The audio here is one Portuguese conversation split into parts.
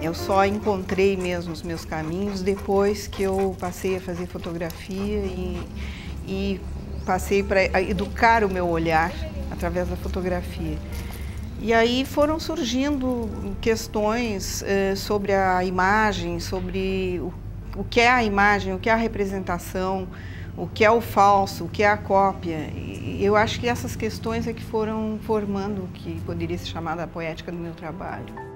Eu só encontrei mesmo os meus caminhos depois que eu passei a fazer fotografia e passei para educar o meu olhar através da fotografia. E aí foram surgindo questões sobre a imagem, sobre o que é a imagem, o que é a representação, o que é o falso, o que é a cópia. E eu acho que essas questões é que foram formando o que poderia ser chamada a poética do meu trabalho.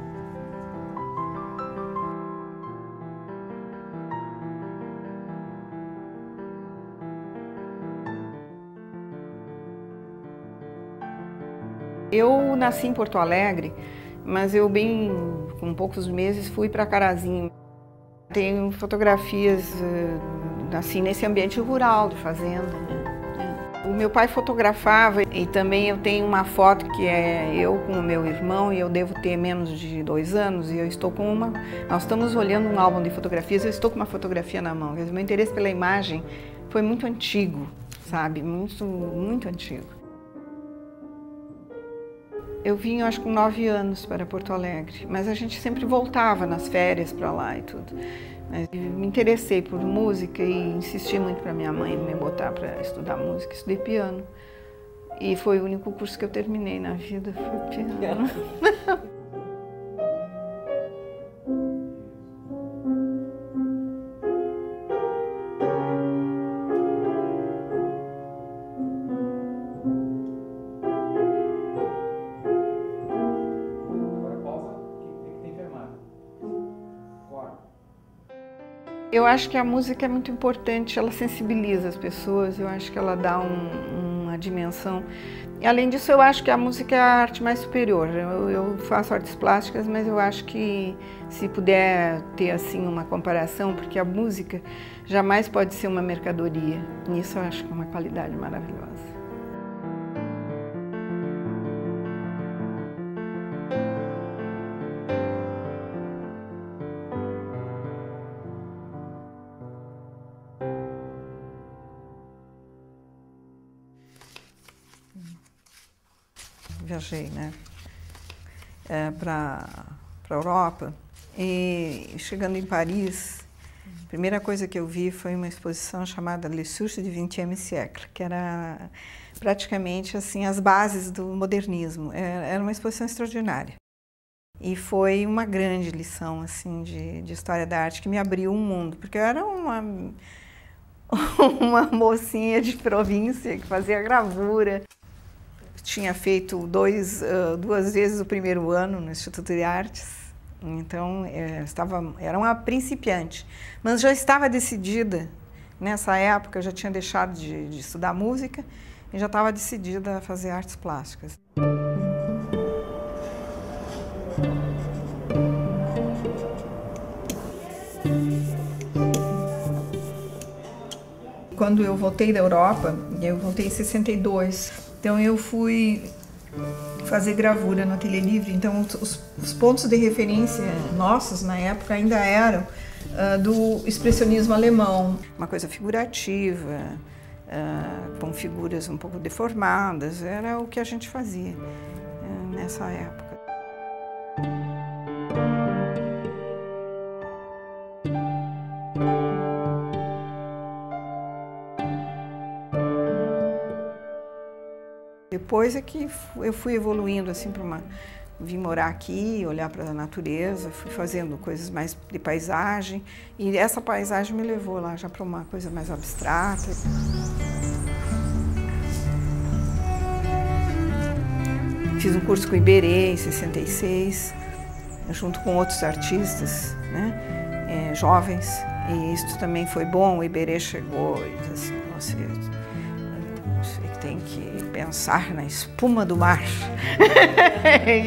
Eu nasci em Porto Alegre, mas eu com poucos meses fui para Carazinho. Tenho fotografias assim nesse ambiente rural de fazenda, né? O meu pai fotografava e também eu tenho uma foto que é eu com o meu irmão e eu devo ter menos de 2 anos e eu estou com nós estamos olhando um álbum de fotografias, eu estou com uma fotografia na mão. Quer dizer, meu interesse pela imagem foi muito antigo, sabe? Muito antigo. Eu vim, acho, com 9 anos para Porto Alegre, mas a gente sempre voltava nas férias para lá e tudo. Mas eu me interessei por música e insisti muito para minha mãe me botar para estudar música. Estudei piano e foi o único curso que eu terminei na vida, foi piano. Eu acho que a música é muito importante, ela sensibiliza as pessoas, eu acho que ela dá uma dimensão. E além disso, eu acho que a música é a arte mais superior. Eu faço artes plásticas, mas eu acho que se puder ter assim uma comparação, porque a música jamais pode ser uma mercadoria. E isso eu acho que é uma qualidade maravilhosa. Viajei, né, para a Europa e chegando em Paris, a primeira coisa que eu vi foi uma exposição chamada Les Sources du XXe siècle, que era praticamente assim as bases do modernismo. Era uma exposição extraordinária e foi uma grande lição assim de história da arte que me abriu um mundo, porque eu era uma mocinha de província que fazia gravura. Tinha feito 2 vezes o primeiro ano no Instituto de Artes, então era uma principiante, mas já estava decidida, nessa época eu já tinha deixado de estudar música e já estava decidida a fazer artes plásticas. Quando eu voltei da Europa, eu voltei em 62, então eu fui fazer gravura no Ateliê Livre, então os pontos de referência nossos na época ainda eram do expressionismo alemão, uma coisa figurativa, com figuras um pouco deformadas, era o que a gente fazia nessa época. Depois é que eu fui evoluindo assim vim morar aqui, olhar para a natureza, fui fazendo coisas mais de paisagem e essa paisagem me levou lá já para uma coisa mais abstrata. Fiz um curso com o Iberê em 66, junto com outros artistas, né, jovens, e isso também foi bom. O Iberê chegou e disse assim, você tem que pensar na espuma do mar.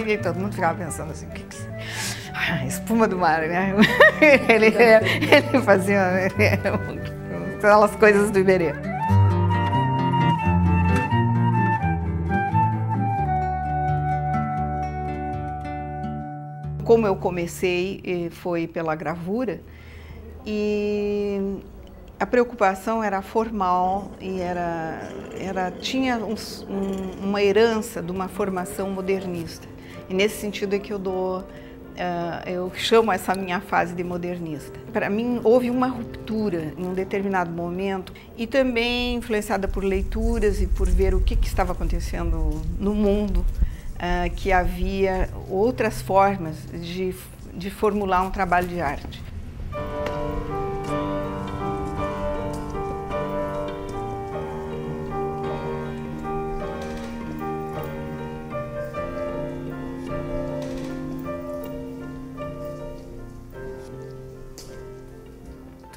E todo mundo ficava pensando assim, espuma do mar, né? Ele fazia aquelas coisas do Iberê. Como eu comecei foi pela gravura e a preocupação era formal e tinha uma herança de uma formação modernista. E nesse sentido é que eu dou Eu chamo essa minha fase de modernista. Para mim, houve uma ruptura em um determinado momento e também influenciada por leituras e por ver o que estava acontecendo no mundo, que havia outras formas de formular um trabalho de arte.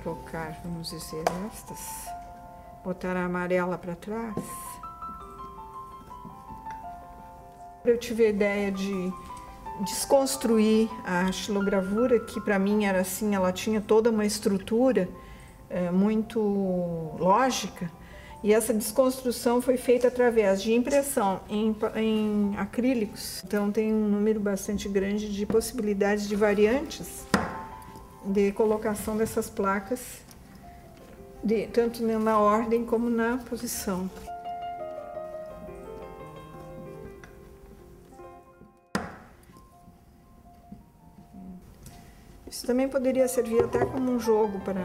Trocar, vamos dizer, estas, botar a amarela para trás. Eu tive a ideia de desconstruir a xilogravura, que para mim era assim, ela tinha toda uma estrutura muito lógica, e essa desconstrução foi feita através de impressão em acrílicos. Então tem um número bastante grande de possibilidades de variantes de colocação dessas placas, tanto na ordem como na posição. Isso também poderia servir até como um jogo para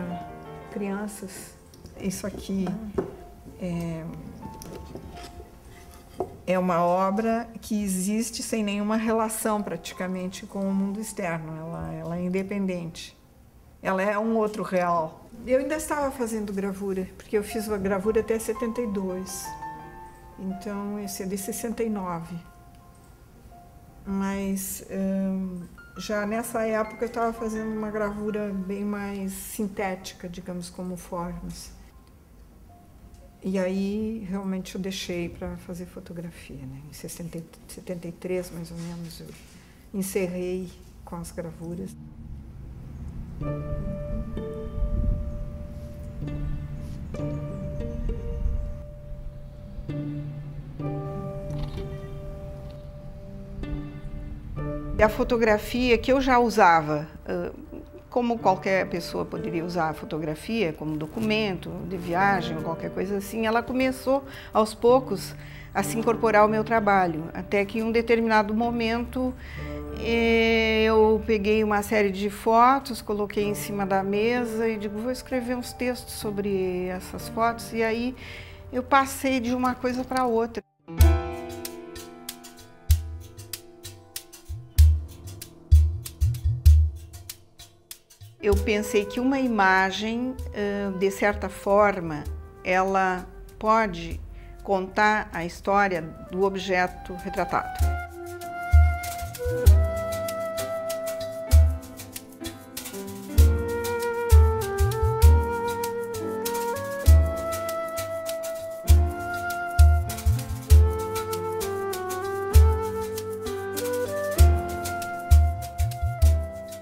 crianças. Isso aqui é uma obra que existe sem nenhuma relação praticamente com o mundo externo, ela é independente. Ela é um outro real. Eu ainda estava fazendo gravura, porque eu fiz a gravura até 72. Então, esse é de 69. Mas já nessa época eu estava fazendo uma gravura bem mais sintética, digamos, como formas. E aí, realmente, eu deixei para fazer fotografia, né? Em 73, mais ou menos, eu encerrei com as gravuras. A fotografia que eu já usava, como qualquer pessoa poderia usar a fotografia como documento de viagem ou qualquer coisa assim, ela começou aos poucos a se incorporar ao meu trabalho, até que em um determinado momento eu peguei uma série de fotos, coloquei em cima da mesa e digo, vou escrever uns textos sobre essas fotos, e aí eu passei de uma coisa para outra. Eu pensei que uma imagem, de certa forma, ela pode contar a história do objeto retratado.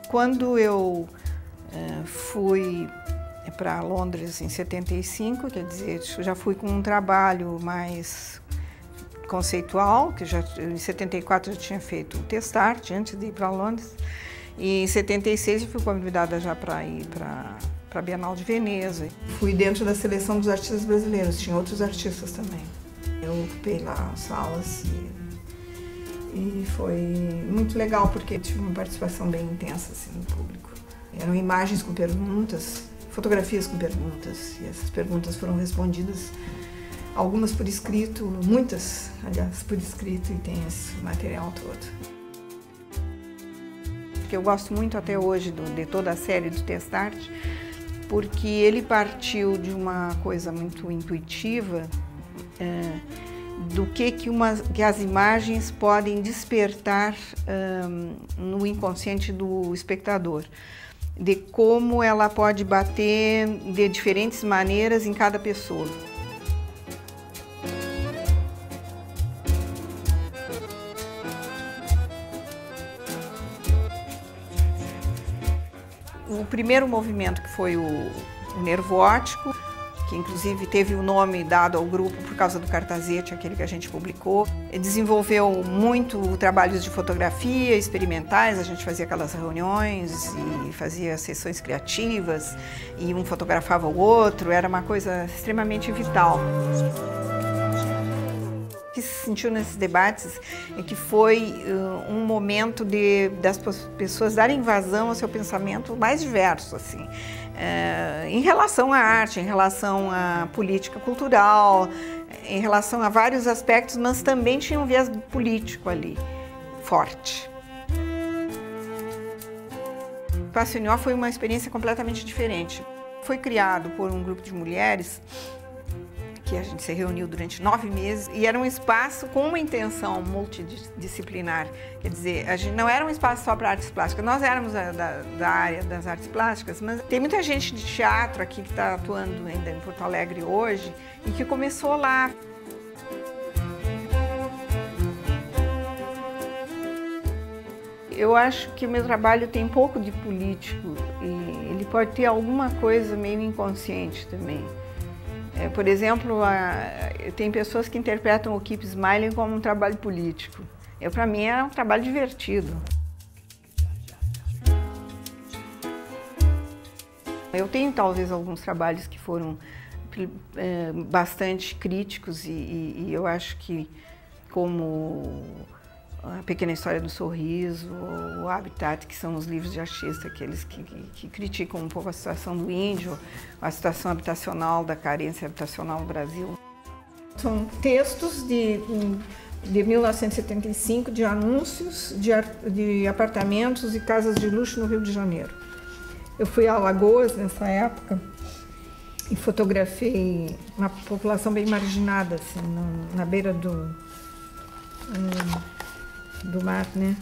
Quando eu fui para Londres em 75, quer dizer, já fui com um trabalho mais conceitual, que já em 74 eu tinha feito o Testart antes de ir para Londres, e em 76 eu fui convidada já para ir para a Bienal de Veneza. Fui dentro da seleção dos artistas brasileiros, tinha outros artistas também. Eu ocupei lá as salas e foi muito legal porque tive uma participação bem intensa assim, no público. Eram imagens com perguntas, fotografias com perguntas, e essas perguntas foram respondidas, algumas por escrito, muitas, aliás, por escrito, e tem esse material todo. Eu gosto muito até hoje de toda a série do Testart, porque ele partiu de uma coisa muito intuitiva, do que as imagens podem despertar no inconsciente do espectador, de como ela pode bater de diferentes maneiras em cada pessoa. O primeiro movimento, que foi o nervo óptico, que inclusive teve o nome dado ao grupo por causa do cartazete, aquele que a gente publicou. Desenvolveu muito trabalhos de fotografia experimentais, a gente fazia aquelas reuniões e fazia sessões criativas, e um fotografava o outro, era uma coisa extremamente vital. O que se sentiu nesses debates é que foi um momento das pessoas darem vazão ao seu pensamento mais diverso, assim, em relação à arte, em relação à política cultural, em relação a vários aspectos, mas também tinha um viés político ali, forte. O Espaço Unió foi uma experiência completamente diferente. Foi criado por um grupo de mulheres que a gente se reuniu durante 9 meses e era um espaço com uma intenção multidisciplinar. Quer dizer, a gente não era um espaço só para artes plásticas, nós éramos da área das artes plásticas, mas tem muita gente de teatro aqui que está atuando ainda em Porto Alegre hoje e que começou lá. Eu acho que o meu trabalho tem pouco de político e ele pode ter alguma coisa meio inconsciente também. Por exemplo, tem pessoas que interpretam o Keep Smiling como um trabalho político. Para mim, é um trabalho divertido. Eu tenho, talvez, alguns trabalhos que foram bastante críticos e eu acho que, como A Pequena História do Sorriso, o Habitat, que são os livros de artista, aqueles que criticam um pouco a situação do índio, a situação habitacional, da carência habitacional no Brasil. São textos de 1975, de anúncios de apartamentos e casas de luxo no Rio de Janeiro. Eu fui a Alagoas nessa época e fotografei uma população bem marginada, assim, na beira do mar, né?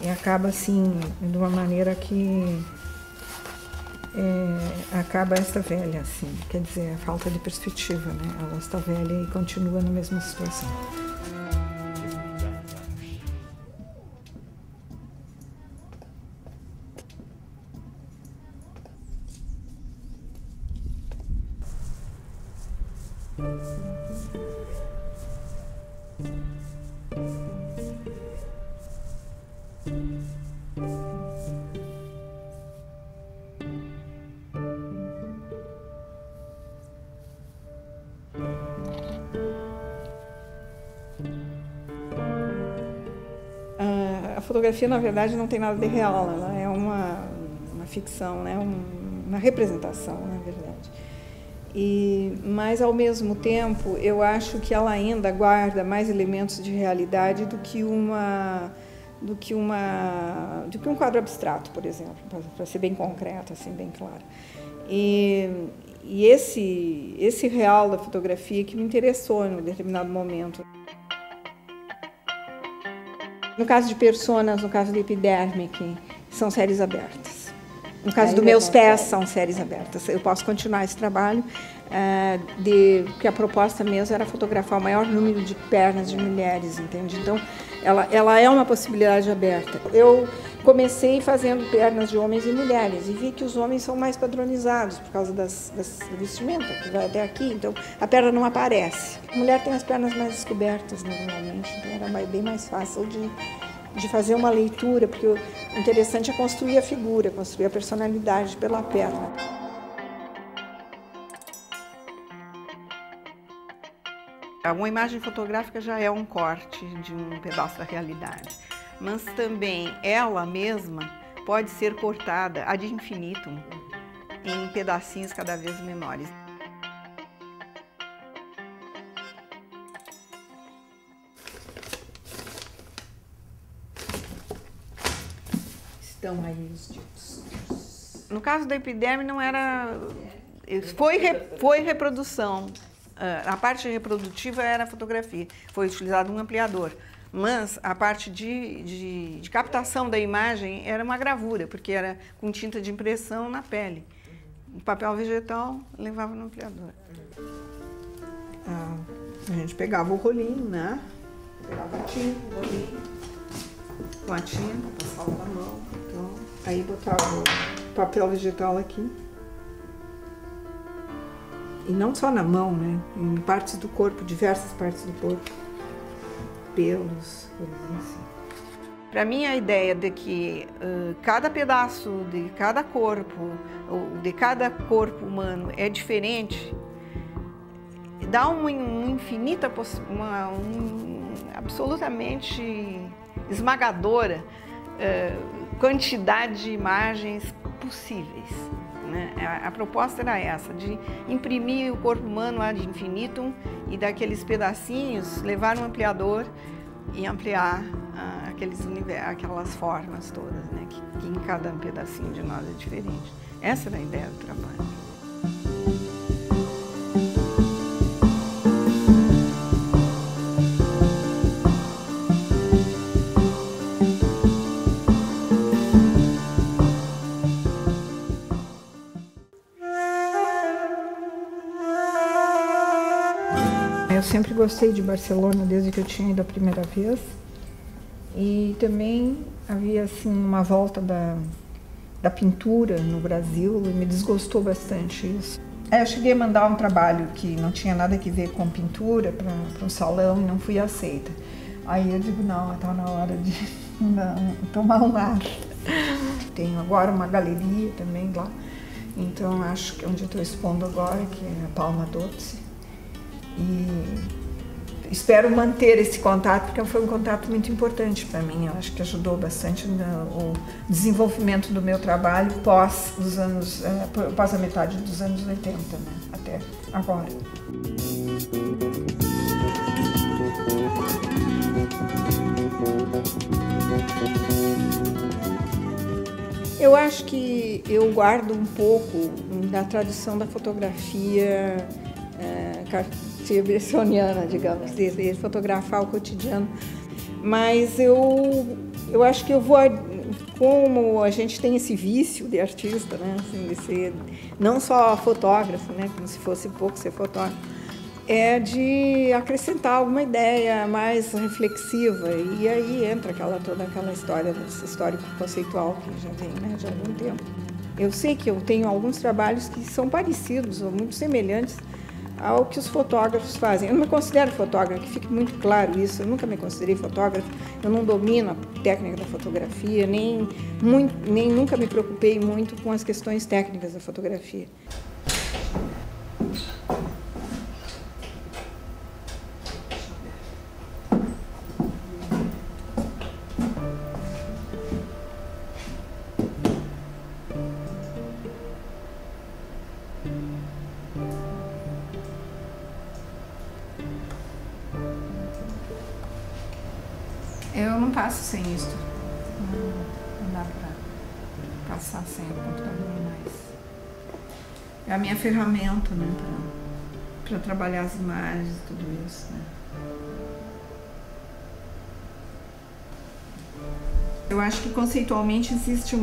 E acaba assim, de uma maneira que acaba esta velha, assim, quer dizer, a falta de perspectiva, né? Ela está velha e continua na mesma situação. A fotografia, na verdade, não tem nada de real, ela é uma ficção, né? Uma representação, na verdade. Mas, ao mesmo tempo, eu acho que ela ainda guarda mais elementos de realidade do que um quadro abstrato, por exemplo, para ser bem concreto, assim, bem claro. E esse real da fotografia que me interessou em um determinado momento. No caso de Personas, no caso de Epidermic, são séries abertas. No caso dos meus pés, são séries abertas. Eu posso continuar esse trabalho, porque a proposta mesmo era fotografar o maior número de pernas de mulheres, entende? Então, ela é uma possibilidade aberta. Eu comecei fazendo pernas de homens e mulheres e vi que os homens são mais padronizados por causa da vestimenta, que vai até aqui, então a perna não aparece. A mulher tem as pernas mais descobertas normalmente, então era bem mais fácil de fazer uma leitura, porque o interessante é construir a figura, construir a personalidade pela perna. Uma imagem fotográfica já é um corte de um pedaço da realidade, mas também ela mesma pode ser cortada ad infinitum em pedacinhos cada vez menores. Estão aí os ditos. No caso da epiderme não era... Foi reprodução. A parte reprodutiva era a fotografia. Foi utilizado um ampliador. Mas a parte de captação da imagem era uma gravura, porque era com tinta de impressão na pele. O papel vegetal levava no ampliador. A gente pegava o rolinho, né? Pegava a tinta, o rolinho, com a tinta, passava na mão. Então, aí botava o papel vegetal aqui. E não só na mão, né? Em partes do corpo, diversas partes do corpo. Pelos, coisas assim. Para mim, a ideia de que cada pedaço de cada corpo, ou de cada corpo humano é diferente, dá uma infinita, absolutamente esmagadora quantidade de imagens possíveis, né? A proposta era essa, de imprimir o corpo humano ad infinitum e daqueles pedacinhos levar um ampliador e ampliar aquelas formas todas, né? Que em cada pedacinho de nós é diferente. Essa era a ideia do trabalho. Eu sempre gostei de Barcelona desde que eu tinha ido a primeira vez, e também havia assim uma volta da pintura no Brasil e me desgostou bastante isso. Eu cheguei a mandar um trabalho que não tinha nada a ver com pintura para um salão e não fui aceita. Aí eu digo, não, está na hora de tomar um ar. Tenho agora uma galeria também lá, então acho que onde eu estou expondo agora, que é a Palma Doce. E espero manter esse contato, porque foi um contato muito importante para mim. Eu acho que ajudou bastante no desenvolvimento do meu trabalho pós a metade dos anos 80, né? Até agora. Eu acho que eu guardo um pouco da tradição da fotografia cartier-bressoniana, digamos, de fotografar o cotidiano, mas eu acho que eu vou, como a gente tem esse vício de artista, né, assim, de ser não só fotógrafo, né, como se fosse pouco ser fotógrafo, é de acrescentar alguma ideia mais reflexiva, e aí entra toda aquela história, esse histórico conceitual que já vem, né, de algum tempo. Eu sei que eu tenho alguns trabalhos que são parecidos ou muito semelhantes ao que os fotógrafos fazem. Eu não me considero fotógrafa, que fique muito claro isso, eu nunca me considerei fotógrafa, eu não domino a técnica da fotografia, nem nunca me preocupei muito com as questões técnicas da fotografia. Eu não passo sem isso. Não dá para passar sem o computador mais. É a minha ferramenta, né, para trabalhar as imagens e tudo isso, né. Eu acho que conceitualmente existe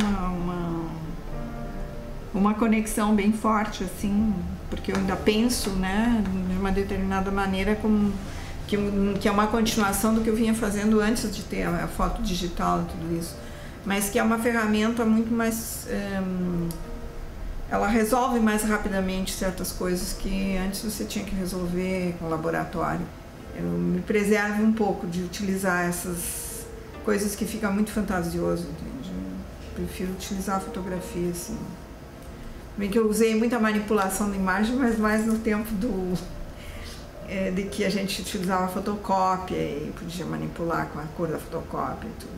uma conexão bem forte, assim, porque eu ainda penso, né, de uma determinada maneira como que é uma continuação do que eu vinha fazendo antes de ter a foto digital e tudo isso, mas que é uma ferramenta muito mais... ela resolve mais rapidamente certas coisas que antes você tinha que resolver com o laboratório. Eu me preservo um pouco de utilizar essas coisas que fica muito fantasioso, entende? Eu prefiro utilizar a fotografia, assim. Bem que eu usei muita manipulação da imagem, mas mais no tempo de que a gente utilizava fotocópia e podia manipular com a cor da fotocópia e tudo.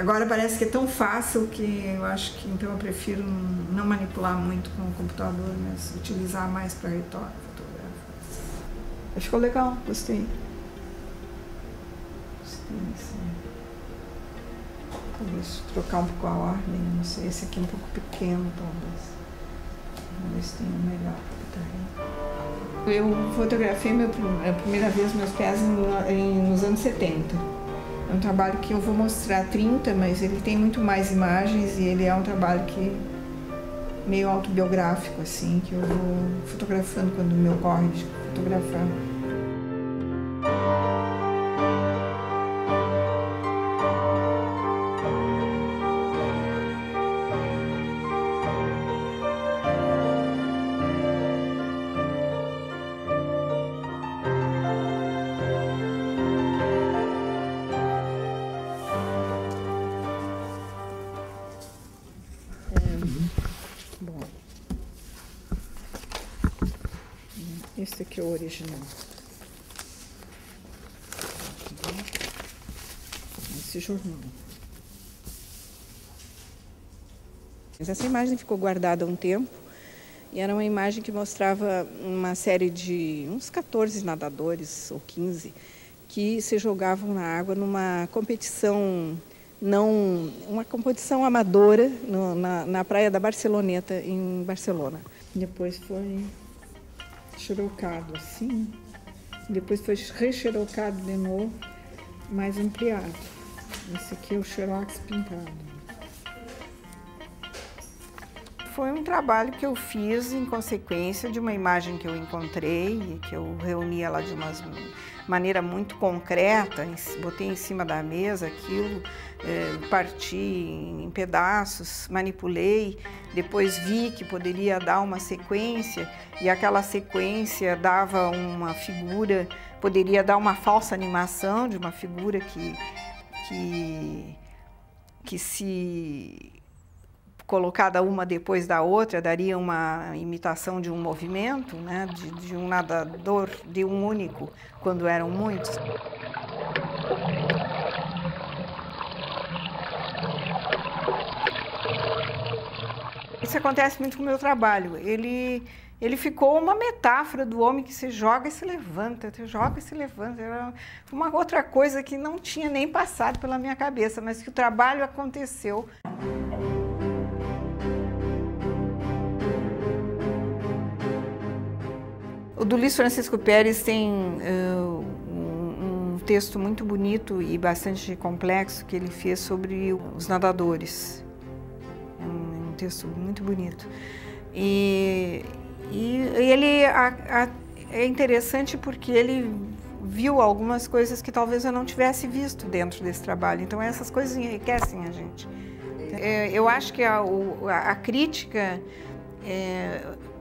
Agora parece que é tão fácil que eu acho que então eu prefiro não manipular muito com o computador, mas utilizar mais para retoque fotográfico. Ficou legal, gostei. Gostei, sim. Talvez trocar um pouco a ordem, não sei, esse aqui é um pouco pequeno, talvez. Vamos ver se tem um melhor para botar aí. Eu fotografei a primeira vez meus pés nos anos 70. É um trabalho que eu vou mostrar 30, mas ele tem muito mais imagens e ele é um trabalho meio autobiográfico, assim, que eu vou fotografando quando me ocorre de fotografar. Esse aqui é o original. Esse jornal. Essa imagem ficou guardada há um tempo e era uma imagem que mostrava uma série de uns 14 nadadores ou 15 que se jogavam na água numa competição, uma competição amadora na praia da Barceloneta, em Barcelona. Depois foi xerocado assim, depois foi rexerocado de novo, mais ampliado. Esse aqui é o xerox pintado. Foi um trabalho que eu fiz em consequência de uma imagem que eu encontrei, que eu reuni ela de uma maneira muito concreta, botei em cima da mesa aquilo, parti em pedaços, manipulei, depois vi que poderia dar uma sequência e aquela sequência dava uma figura, poderia dar uma falsa animação de uma figura que se colocada uma depois da outra, daria uma imitação de um movimento, né, de um nadador, de um único, quando eram muitos. Isso acontece muito com o meu trabalho. Ele ficou uma metáfora do homem que se joga e se levanta, se joga e se levanta. Era uma outra coisa que não tinha nem passado pela minha cabeça, mas que o trabalho aconteceu. O do Luiz Francisco Pérez tem um texto muito bonito e bastante complexo que ele fez sobre os nadadores. É um texto muito bonito. E ele é interessante porque ele viu algumas coisas que talvez eu não tivesse visto dentro desse trabalho. Então essas coisas enriquecem a gente. Eu acho que a crítica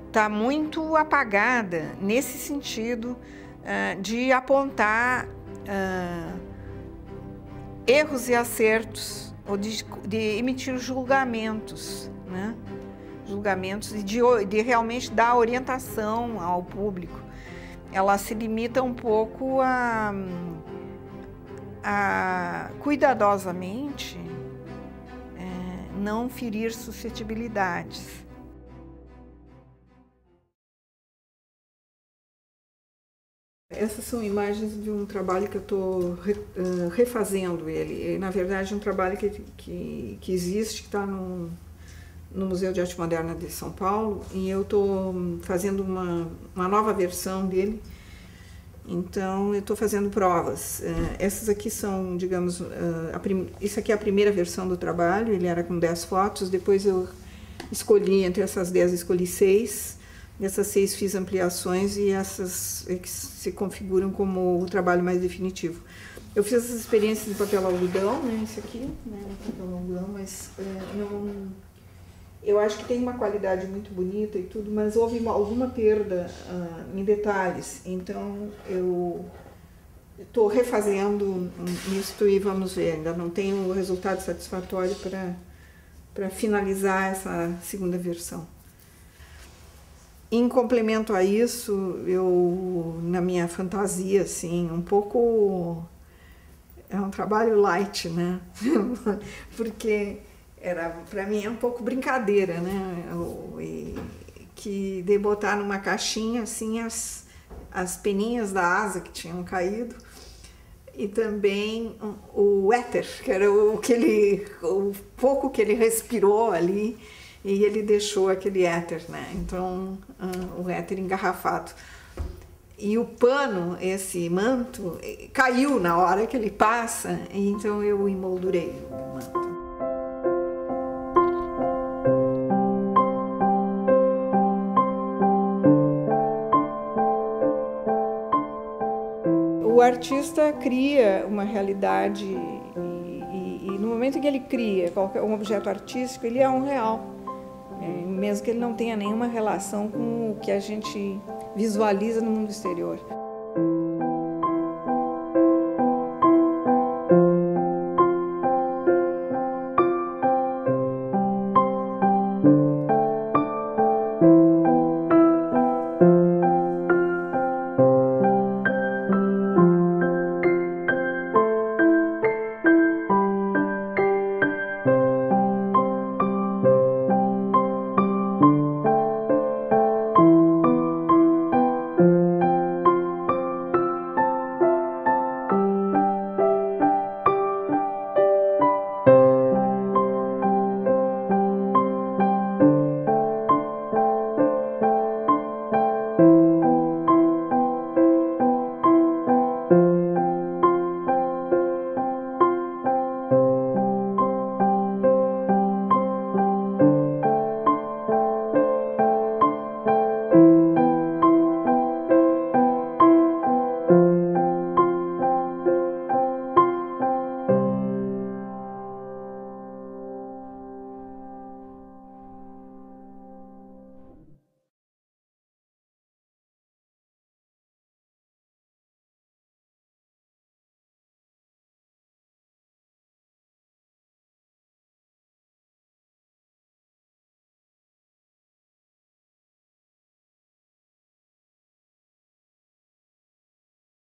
está muito apagada nesse sentido de apontar erros e acertos, ou de emitir julgamentos, né? Julgamentos e de realmente dar orientação ao público. Ela se limita um pouco a cuidadosamente não ferir suscetibilidades. Essas são imagens de um trabalho que eu estou refazendo ele. Na verdade, é um trabalho que existe, que está no Museu de Arte Moderna de São Paulo, e eu estou fazendo uma nova versão dele. Então, eu estou fazendo provas. Essas aqui são, digamos, isso aqui é a primeira versão do trabalho, ele era com 10 fotos, depois eu escolhi, entre essas 10, escolhi 6. Dessas 6 fiz ampliações e essas que se configuram como o trabalho mais definitivo. Eu fiz essas experiências em papel algodão, né, esse aqui, né, papel algodão, mas eu acho que tem uma qualidade muito bonita e tudo, mas houve alguma perda em detalhes, então eu estou refazendo isto e vamos ver, ainda não tenho o resultado satisfatório para finalizar essa segunda versão. Em complemento a isso, eu, na minha fantasia, assim, um pouco... É um trabalho light, né? Porque para mim é um pouco brincadeira, né? Que de botar numa caixinha, assim, as peninhas da asa que tinham caído e também o éter, que era o pouco que ele respirou ali, e ele deixou aquele éter, né? Então, o éter engarrafado. E o pano, esse manto, caiu na hora que ele passa, então eu emoldurei o manto. O artista cria uma realidade e no momento em que ele cria um objeto artístico, ele é um real. Mesmo que ele não tenha nenhuma relação com o que a gente visualiza no mundo exterior.